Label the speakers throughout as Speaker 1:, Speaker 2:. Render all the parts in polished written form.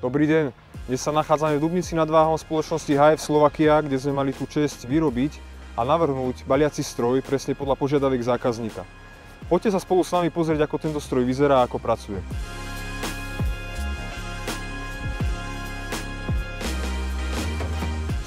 Speaker 1: Dobrý deň, dnes sa nachádzame v Dubnici nad Váhom spoločnosti HF Slovakia, kde sme mali tú česť vyrobiť a navrhnúť baliaci stroj presne podľa požiadaviek zákazníka. Poďte sa spolu s nami pozrieť, ako tento stroj vyzerá a ako pracuje.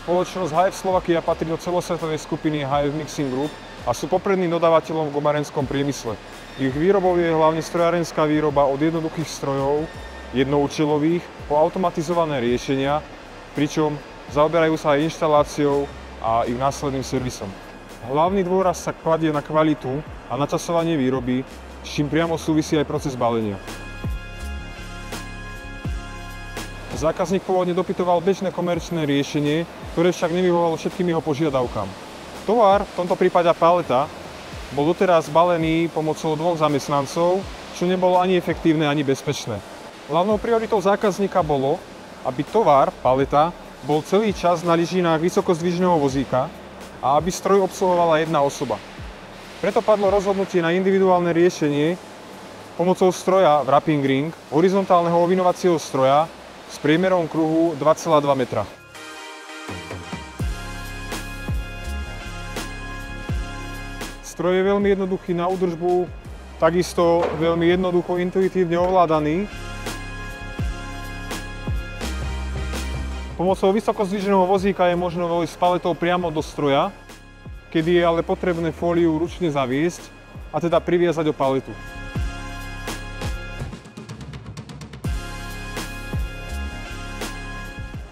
Speaker 1: Spoločnosť HF Slovakia patrí do celosvetovej skupiny HF Mixing Group a sú popredným dodávateľom v gumárenskom priemysle. Ich výrobou je hlavne strojárenská výroba od jednoduchých strojov, jednoúčelových, po automatizované riešenia, pričom zaoberajú sa aj inštaláciou a ich následným servisom. Hlavný dôraz sa kladie na kvalitu a načasovanie výroby, s čím priamo súvisí aj proces balenia. Zákazník pôvodne dopytoval bežné komerčné riešenie, ktoré však nevyhovovalo všetkým jeho požiadavkám. Tovar, v tomto prípade paleta, bol doteraz balený pomocou 2 zamestnancov, čo nebolo ani efektívne, ani bezpečné. Hlavnou prioritou zákazníka bolo, aby tovar, paleta, bol celý čas na lyžinách vysokozdvižného vozíka a aby stroj obsluhovala jedna osoba. Preto padlo rozhodnutie na individuálne riešenie pomocou stroja Wrapping Ring, horizontálneho ovinovacieho stroja s priemerom kruhu 2,2 metra. Stroj je veľmi jednoduchý na údržbu, takisto veľmi jednoducho, intuitívne ovládaný. Pomocou vysokozdvižného vozíka je možno vojsť s paletou priamo do stroja, kedy je ale potrebné fóliu ručne zaviesť a teda priviazať o paletu.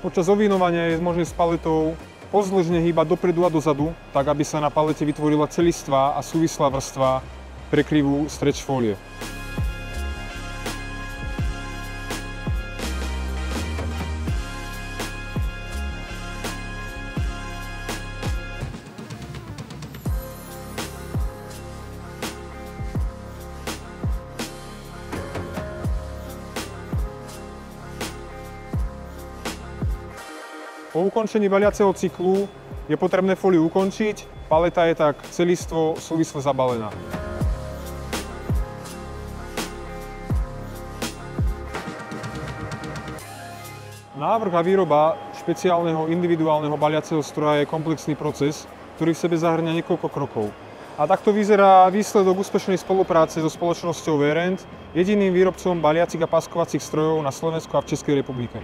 Speaker 1: Počas ovinovania je možné s paletou pozdĺžne hýbať dopredu a dozadu, tak aby sa na palete vytvorila celistvá a súvislá vrstva prekryvu stretch fólie. Po ukončení baliaceho cyklu je potrebné fóliu ukončiť, paleta je tak celistvo súvisle zabalená. Návrh a výroba špeciálneho individuálneho baliaceho stroja je komplexný proces, ktorý v sebe zahŕňa niekoľko krokov. A takto vyzerá výsledok úspešnej spolupráce so spoločnosťou Verent, jediným výrobcom baliacich a paskovacích strojov na Slovensku a v Českej republike.